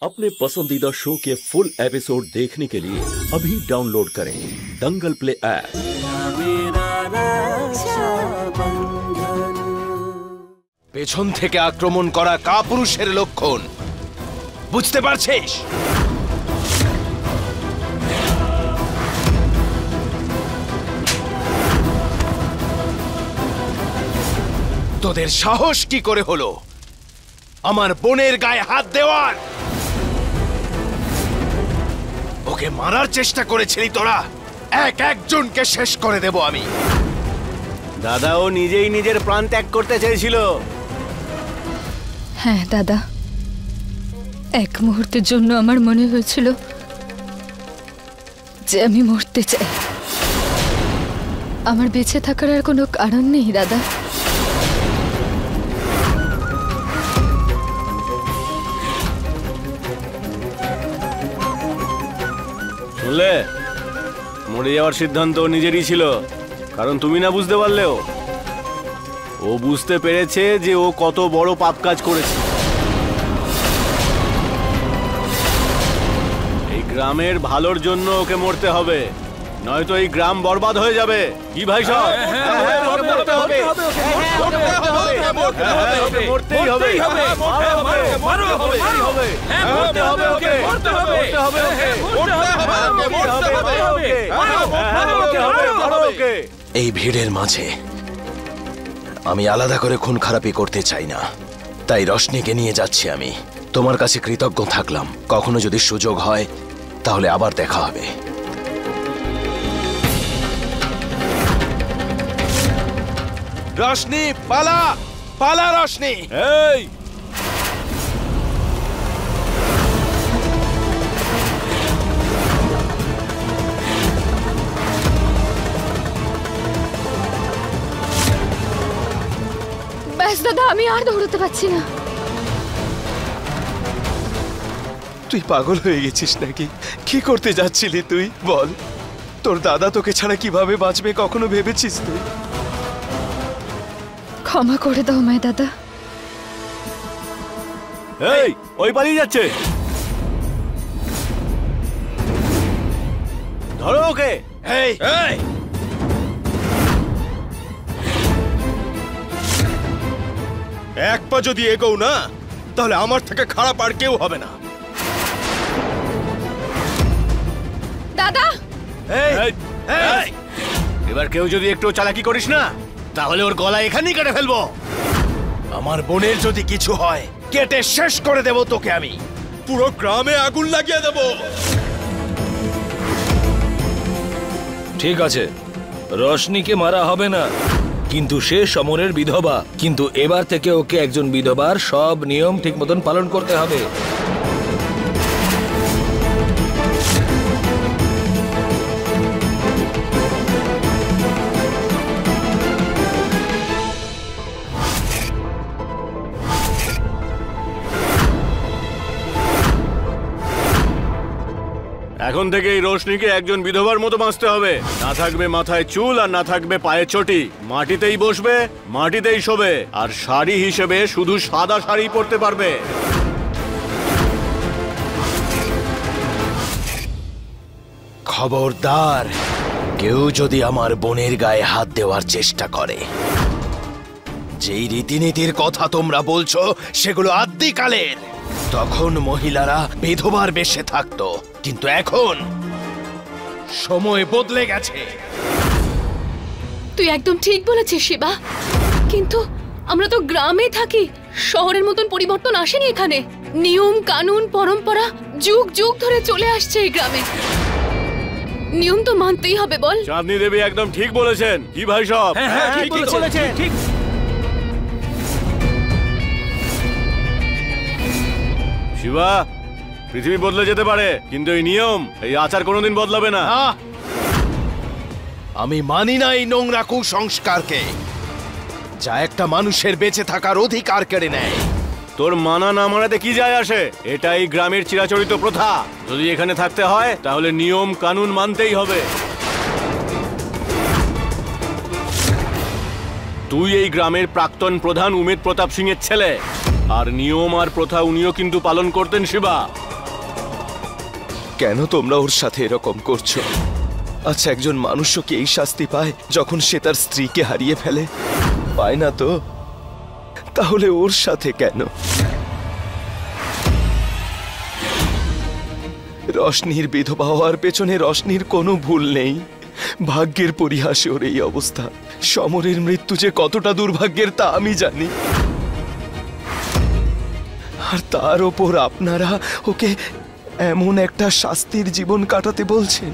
अपने पसंदीदा शो के फुल एपिसोड देखने के लिए अभी डाउनलोड करें दंगल प्ले ऐप। পেছন থেকে আক্রমণ করা কাপুরুষের লক্ষণ বুঝতে পারছিস? তোদের সাহস কি করে হলো আমার বোনের গায়ে হাত দেওয়ার? ওকে মারার চেষ্টা করেছিলি তোরা, এক একজনকে শেষ করে দেব আমি। দাদা ও নিজেই নিজের প্রাণ ত্যাগ করতে চেয়েছিল। হ্যাঁ দাদা, এক মুহূর্তের জন্য আমার মনে হয়েছিল যে আমি মরতে চাই। আমার বেঁচে থাকার আর কোনো কারণ নেই দাদা। শুনলে, মরে যাওয়ার সিদ্ধান্ত নিজেরই ছিল, কারণ তুমি না বুঝতে পারলেও ও বুঝতে পেরেছে যে ও কত বড় পাপ কাজ করেছে। এই গ্রামের ভালোর জন্য ওকে মরতে হবে, নয়তো এই গ্রাম বরবাদ হয়ে যাবে। কি ভাই সব? এই ভিড়ের মাঝে আমি আলাদা করে খুন খারাপি করতে চাই না, তাই রশনিকে নিয়ে যাচ্ছি আমি। তোমার কাছে কৃতজ্ঞ থাকলাম। কখনো যদি সুযোগ হয় তাহলে আবার দেখা হবে। রশনি পালা, পালা রশনি। এই ব্যাস দাদা, আমি আর দৌড়তে পারছি না। তুই পাগল হয়ে গেছিস নাকি? কি করতে যাচ্ছিলি তুই বল? তোর দাদা তোকে ছাড়া কিভাবে বাঁচবে কখনো ভেবেছিস তুই? ক্ষমা করে দাও আমায় দাদা। এই ওই পালিয়ে যাচ্ছে, ধরো ওকে। এই এক পা যদি এগোও না, তাহলে আমার থেকে খারাপ আর কেউ হবে না। দাদা এবার কেউ যদি একটু চালাকি করিস না, তাহলে ওর গলা এখানেই কেটে ফেলবো। আমার বোনের যদি কিছু হয় কেটে শেষ করে দেব তোকে আমি। পুরো গ্রামে আগুন লাগিয়ে দেব। ঠিক আছে, রশনিকে মারা হবে না, কিন্তু সে সমরের বিধবা। কিন্তু এবার থেকে ওকে একজন বিধবার সব নিয়ম ঠিক মতন পালন করতে হবে। এখন থেকে এই রোশনিকে একজন বিধবার মতো বাঁচতে হবে। না থাকবে মাথায় চুল, আর না থাকবে পায়ে চটি। মাটিতেই বসবে, মাটিতেই শোবে, আর শাড়ি হিসেবে শুধু সাদা শাড়ি পরতে পারবে। খবরদার, কেউ যদি আমার বোনের গায়ে হাত দেওয়ার চেষ্টা করে। যেই রীতিনীতির কথা তোমরা বলছো সেগুলো আদিকালের। তখন মহিলারা বিধবার বেশে থাকতো, কিন্তু এখন সময় বদলে গেছে। তুই একদম ঠিক বলেছিস শিবা, কিন্তু আমরা তো গ্রামে থাকি, শহরের মতন পরিবর্তন আসেনি এখানে। নিয়ম কানুন পরম্পরা যুগ যুগ ধরে চলে আসছে এই গ্রামে, নিয়ম তো মানতেই হবে বল। চাঁদনী দেবী একদম ঠিক বলেছেন। কি ভাই সব? ঠিক বলেছেন, ঠিক। শিবা, পৃথিবী বদলে যেতে পারে, কিন্তু এই নিয়ম, এই আচার কোনোদিন বদলাবে না। আমি মানি না এই নোংরা কুসংস্কারকে, যা একটা মানুষের বেঁচে থাকার অধিকার কেড়ে নেয়। তোর মানা না মানাতে কি যায় আসে? এটা এই গ্রামের চিরাচরিত প্রথা। যদি এখানে থাকতে হয় তাহলে নিয়ম কানুন মানতেই হবে। তুই এই গ্রামের প্রাক্তন প্রধান উমেদ প্রতাপ সিং এর ছেলে, আর নিয়ম আর প্রথা উনিও কিন্তু পালন করতেন শিবা। কেন তোমরা ওর সাথে এরকম করছো? আচ্ছা, একজন মানুষও কি এই শাস্তি পায় যখন সে তার স্ত্রীকে হারিয়ে ফেলে? পায় না তো। তাহলে ওর সাথে কেন? রশনির বিধবা হওয়ার পেছনে রশনির কোনো ভুল নেই। ভাগ্যের পরিহাসে ওর এই অবস্থা। সমরের মৃত্যু যে কতটা দুর্ভাগ্যের তা আমি জানি। আর তার ওপর আপনারা ওকে এমন একটা শাস্তির জীবন কাটাতে বলছেন।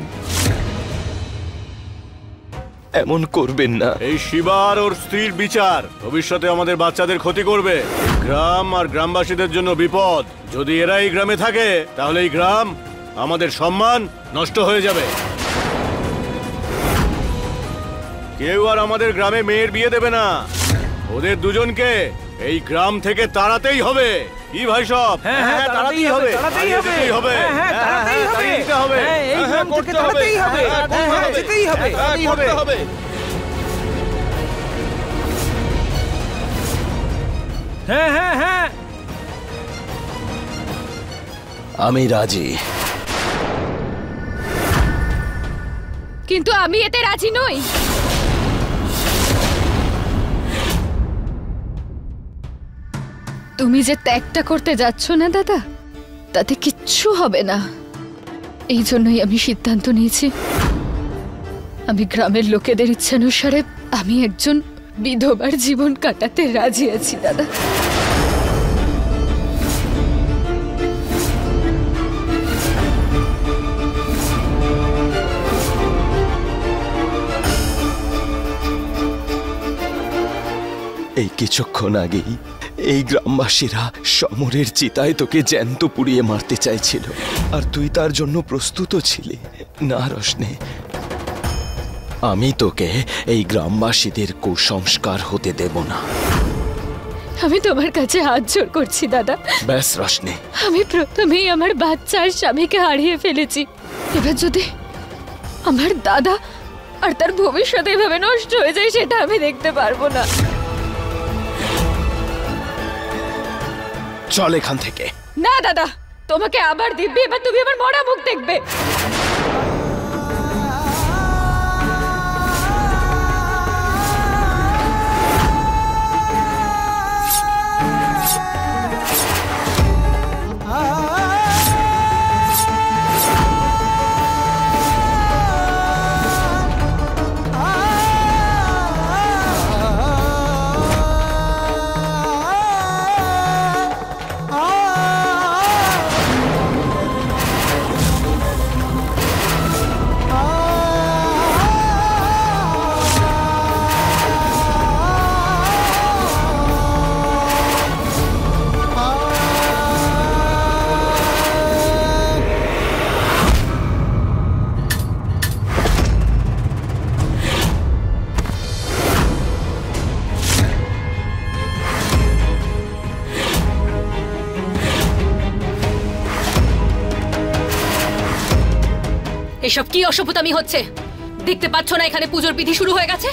এমন করবেন না। এই শিবার ওর স্ত্রীর বিচার ভবিষ্যতে আমাদের বাচ্চাদের ক্ষতি করবে। এই গ্রাম আর গ্রামবাসীদের জন্য বিপদ। যদি এরা এই গ্রামে থাকে তাহলে এই গ্রাম, আমাদের সম্মান নষ্ট হয়ে যাবে। কেউ আর আমাদের গ্রামে মেয়ের বিয়ে দেবে না। ওদের দুজনকে এই গ্রাম থেকে তাড়াতেই হবে। কি ভাই সব? হ্যাঁ, তাড়াতেই হবে, তাড়াতেই হবে। হ্যাঁ, তাড়াতেই হবে। এই গ্রাম থেকে তাড়াতেই হবে। যেতেই হবে, করতে হবে। হ্যাঁ। আমি রাজি। কিন্তু আমি এতে রাজি নই। তুমি যে ত্যাগটা করতে যাচ্ছ না দাদা, তাতে কিচ্ছু হবে না। এই জন্যই আমি সিদ্ধান্ত নিয়েছি, আমি গ্রামের লোকেদের ইচ্ছানুসারে আমি একজন বিধবার জীবন কাটাতে রাজি আছি দাদা। এই কিছুক্ষণ আগেই এই গ্রামবাসীরা সমরের চিতায় তোকে জ্যান্ত পুড়িয়ে মারতে চাইছিল, আর তুই তার জন্য প্রস্তুত ছিলি না রোশনি। আমি তোকে এই গ্রামবাসীদের কুসংস্কার হতে দেব না। আমি তোমার কাছে হাত জোড় করছি দাদা। ব্যাস রোশনি, আমি প্রথমেই আমার বাচ্চার স্বামীকে হারিয়ে ফেলেছি। এবার যদি আমার দাদা আর তার ভবিষ্যৎ এভাবে নষ্ট হয়ে যায়, সেটা আমি দেখতে পারবো না। চল এখান থেকে। না দাদা, তোমাকে আবার দিব্যি, এবার তুমি আমার মরা মুখ দেখবে। এসব কি অসভ্যতামি হচ্ছে? দেখতে পাচ্ছ না এখানে পুজোর বিধি শুরু হয়ে গেছে?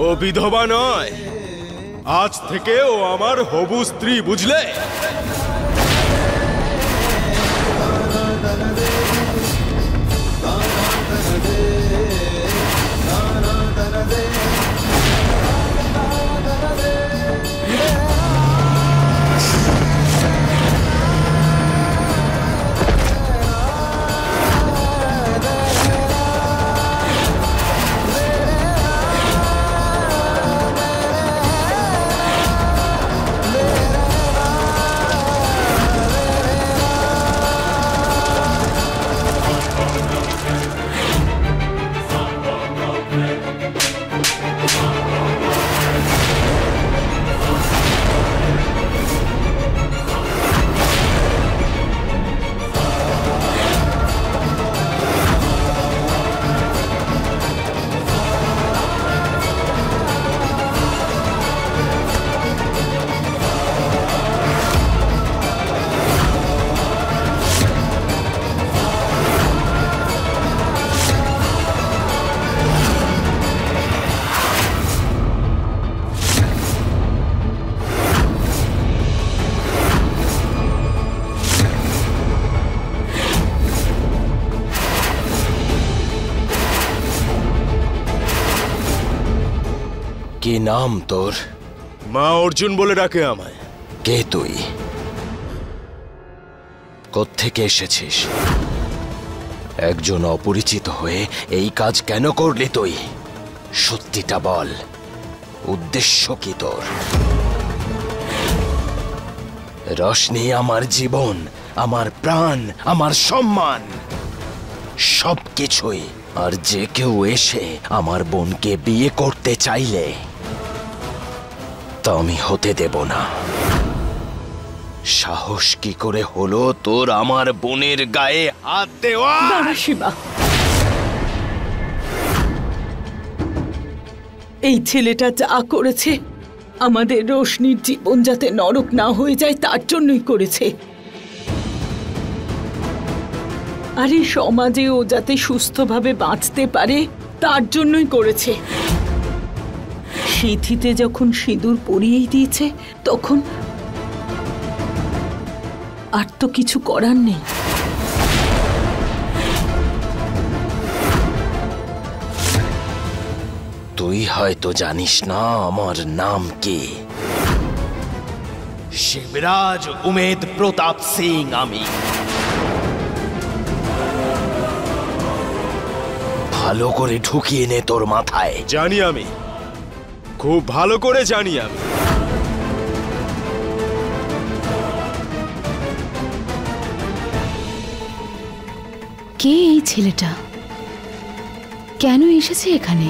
ও বিধবা নয়, আজ থেকে ও আমার হবু স্ত্রী, বুঝলে? কি নাম তোর? মা অর্জুন বলে ডাকে আমায়। কে তুই? কোত্থেকে এসেছিস? একজন অপরিচিত হয়ে এই কাজ কেন করলি তুই? সত্যিটা বল, উদ্দেশ্য কি তোর? রোশনি আমার জীবন, আমার প্রাণ, আমার সম্মান, সবকিছুই। আর যে কেউ এসে আমার বোনকে বিয়ে করতে চাইলে তা আমি হতে দেব না। সাহস কি করে হলো তোর আমার বোনের গায়ে হাত দেওয়া? দাঁড়া শিবা, এই ছেলেটা যা করেছে আমাদের রোশনির জীবন যাতে নরক না হয়ে যায় তার জন্যই করেছে। আর এই সমাজে ও যাতে সুস্থভাবে বাঁচতে পারে তার জন্যই করেছে। সিঁথিতে যখন সিঁদুর পরিয়েই দিয়েছে তখন আর তো কিছু করার নেই। তুই হয়তো জানিস না আমার নাম কি। শিবরাজ উমেদ প্রতাপ সিং আমি। ভালো করে ঢুকিয়ে নে তোর মাথায়। জানি আমি, খুব ভালো করে জানি আমি। কে এই ছেলেটা? কেন এসেছে এখানে?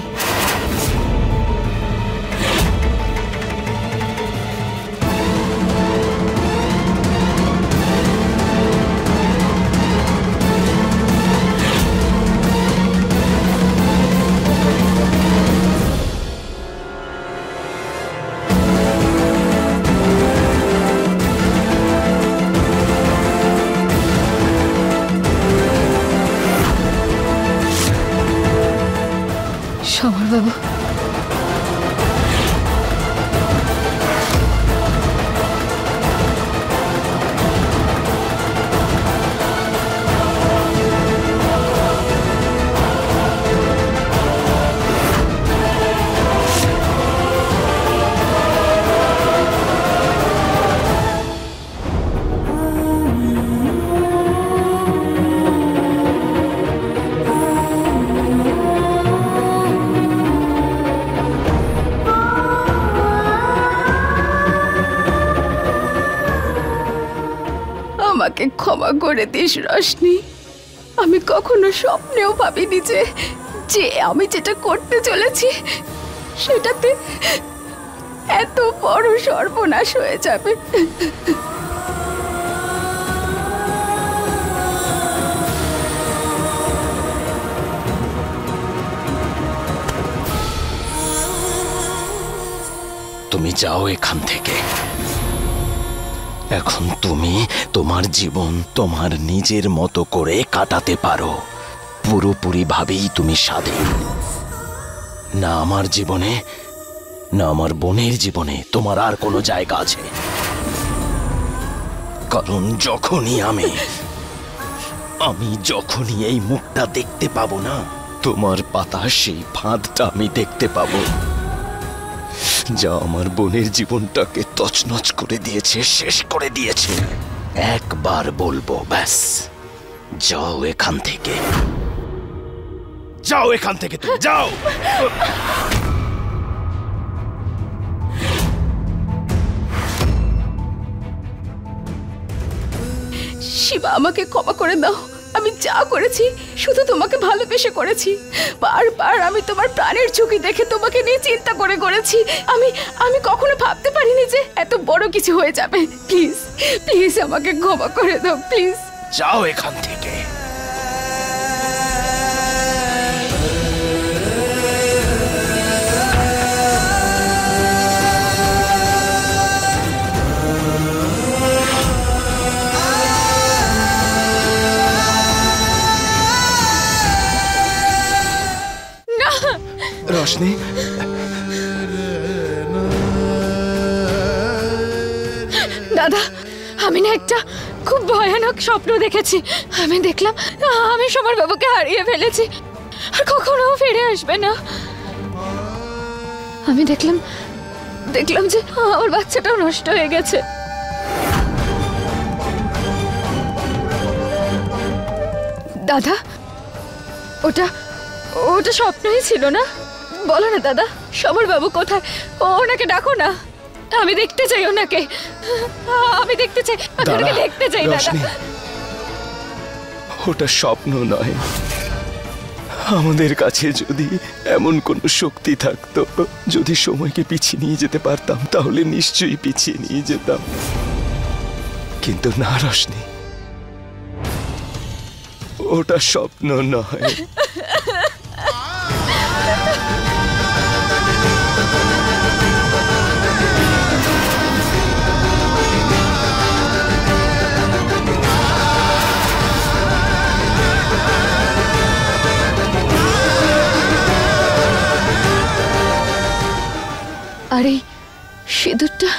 সমরবাবু, আমাকে ক্ষমা করে দিস রোশনি। আমি কখনো স্বপ্নেও ভাবিনি যে আমি যেটা করতে চলেছি সেটাতে এত বড় সর্বনাশ হয়ে যাবে। তুমি যাও এখান থেকে। এখন তুমি তোমার জীবন তোমার নিজের মতো করে কাটাতে পারো। পুরোপুরি ভাবেই তুমি স্বাধীন। না আমার জীবনে, না আমার বোনের জীবনে তোমার আর কোনো জায়গা আছে। কারণ যখনই আমি যখনই এই মুখটা দেখতে পাবো না, তোমার পাতা সেই ফাঁদটা আমি দেখতে পাবো, যা আমার বোনের জীবনটাকে তছনছ করে দিয়েছে, শেষ করে দিয়েছে। একবার বলবো ব্যাস, যাও এখান থেকে, যাও এখান থেকে, তুমি যাও। শিবা, আমাকে ক্ষমা করে দাও। আমি যা করেছি শুধু তোমাকে ভালোবেসে করেছি। বারবার আমি তোমার প্রাণের ঝুঁকি দেখে তোমাকে নিয়ে চিন্তা করে করেছি। আমি কখনো ভাবতে পারিনি যে এত বড় কিছু হয়ে যাবে। প্লিজ প্লিজ আমাকে ক্ষমা করে দাও, প্লিজ। যাও এখান থেকে। রোশনি, দাদা, আমি না একটা খুব ভয়ানক স্বপ্ন দেখেছি। আমি দেখলাম আমি সমরবাবুকে হারিয়ে ফেলেছি, আর কখনো ফিরে আসবে না। আমি দেখলাম যে আমার বাচ্চাটাও নষ্ট হয়ে গেছে। দাদা, ওটা স্বপ্নই ছিল না? বলো না দাদা, সমর বাবু কোথায়? ওনাকে ডাকো না, আমি দেখতে চাই ওনাকে। আমি দেখতে চাই, ওনাকে দেখতে চাই দাদা। ওটা স্বপ্ন নয়। আমাদের কাছে যদি এমন কোনো শক্তি থাকতো, যদি সময়কে পিছিয়ে নিয়ে যেতে পারতাম, তাহলে নিশ্চয়ই পিছিয়ে নিয়ে যেতাম। কিন্তু না রোশনি, ওটা স্বপ্ন নয়। আরে সিঁদুরটা,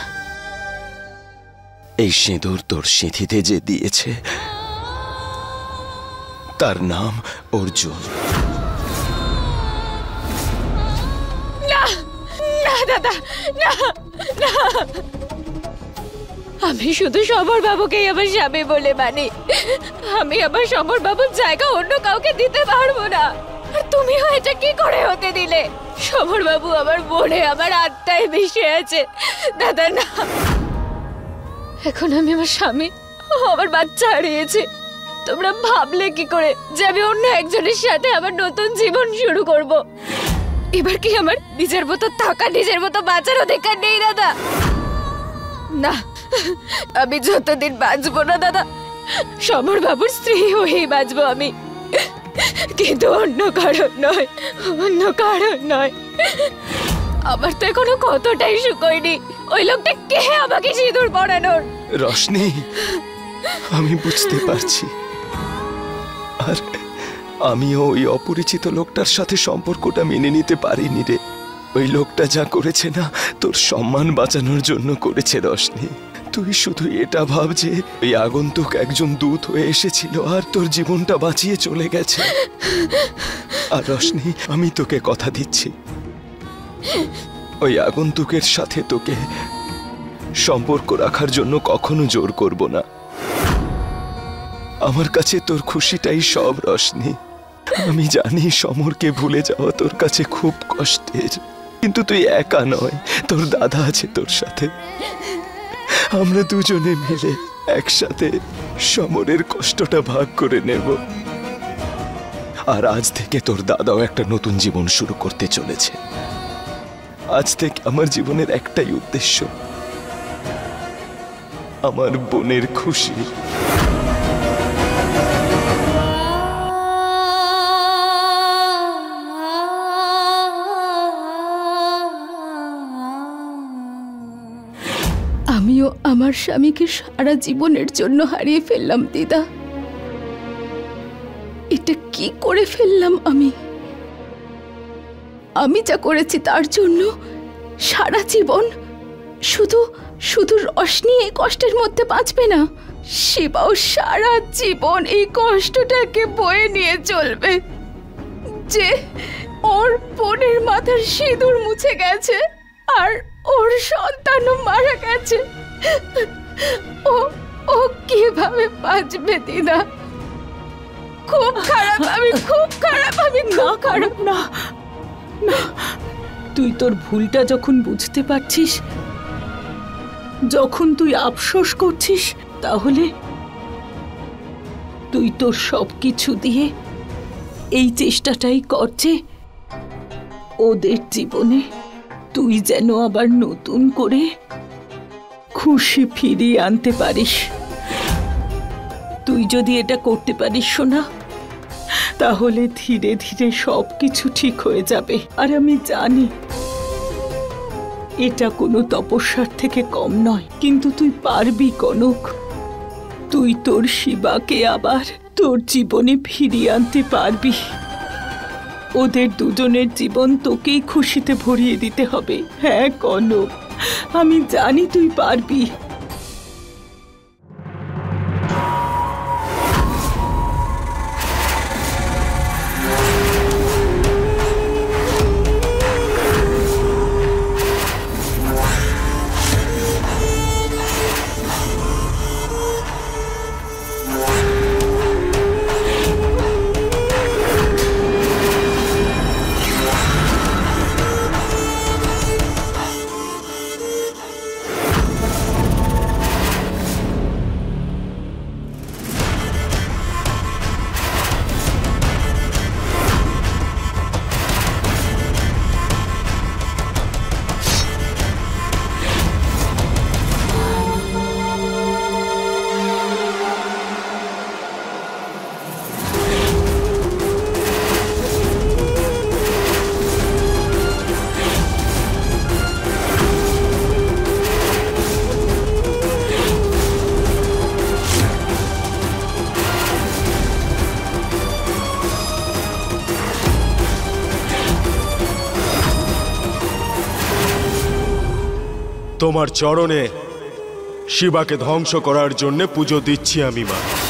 এই সিঁদুর তোর সিঁথিতে যে দিয়েছে তার নাম অর্জুন। না না দাদা, না না, আমি শুধু সমর বাবুকেই আমার স্বামী বলে মানি। আমি আমার সমর বাবুর জায়গা অন্য কাউকে দিতে পারবো না। আর তুমিও এটা কি করে হতে দিলে? সমর বাবু আমার মনে, আমার আত্মায় মিশে আছে দাদা। না, এখন আমি আমার স্বামী, আমার বাচ্চা হারিয়েছি। তোমরা ভাবলে কি করে যে আমি অন্য একজনের সাথে আমার নতুন জীবন শুরু করব? এবার কি আমার নিজের মতো থাকা, নিজের মতো বাঁচার অধিকার নেই দাদা? না, আমি যতদিন বাঁচবো না দাদা, সমর বাবুর স্ত্রী হয়েই বাঁচবো আমি, কিন্তু অন্য কারণ নয়, অন্য কারণ নয়। আমার তো এখনো কতটাই শুকোয়নি। ওই লোকটা কে আমাকে সিঁদুর পরানোর? রোশনি, আমি বুঝতে পারছি। আর আমিও ওই অপরিচিত লোকটার সাথে সম্পর্কটা মেনে নিতে পারিনি রে। ওই লোকটা যা করেছে না, তোর সম্মান বাঁচানোর জন্য করেছে রোশনি। তুই শুধু এটা ভাব যে ওই আগন্তুক একজন দূত হয়ে এসেছিল আর তোর জীবনটা বাঁচিয়ে চলে গেছে। আর রোশনি, আমি তোকে কথা দিচ্ছি, ওই আগন্তুকের সাথে তোকে সম্পর্ক রাখার জন্য কখনো জোর করব না। আমার কাছে তোর খুশিটাই সব রোশনি। আমি জানি সমরকে ভুলে যাওয়া তোর কাছে খুব কষ্টের, কিন্তু তুই একা নয়, তোর দাদা আছে তোর সাথে। আমরা দুজনে মিলে একসাথে সমরের কষ্টটা ভাগ করে নেব। আর আজ থেকে তোর দাদাও একটা নতুন জীবন শুরু করতে চলেছে। আজ থেকে আমার জীবনের একটাই উদ্দেশ্য, আমার বোনের খুশি। আমিও আমার স্বামীকে সারা জীবনের জন্য হারিয়ে ফেললাম দিদা। এটা কি করে ফেললাম আমি যা করেছি তার জন্য সারা জীবন শুধু শুধু রোশনি এই কষ্টের মধ্যে বাঁচবে না, শিবাও সারা জীবন এই কষ্টটাকে বয়ে নিয়ে চলবে। যে ওর বোনের মাথার সিঁদুর মুছে গেছে আর ওর সন্তানও মারা গেছে, ও কিভাবে বাঁচবে দিদা? খুব খারাপ, আমি খুব খারাপ, আমি না খারাপ না, না। তুই তোর ভুলটা যখন বুঝতে পারছিস, যখন তুই আফসোস করছিস, তাহলে তুই তোর সবকিছু দিয়ে এই চেষ্টাটাই কর যে ওদের জীবনে তুই যেন আবার নতুন করে খুশি ফিরিয়ে আনতে পারিস। তুই যদি এটা করতে পারিস সোনা, তাহলে ধীরে ধীরে সবকিছু ঠিক হয়ে যাবে। আর আমি জানি এটা কোনো তপস্যার থেকে কম নয়, কিন্তু তুই পারবি কনক। তুই তোর শিবাকে আবার তোর জীবনে ফিরিয়ে আনতে পারবি। ওদের দুজনের জীবন তোকেই খুশিতে ভরিয়ে দিতে হবে। হ্যাঁ কনক, আমি জানি তুই পারবি। তোমার চরণে শিবাকে ধ্বংস করার জন্য পুজো দিচ্ছি আমি মা।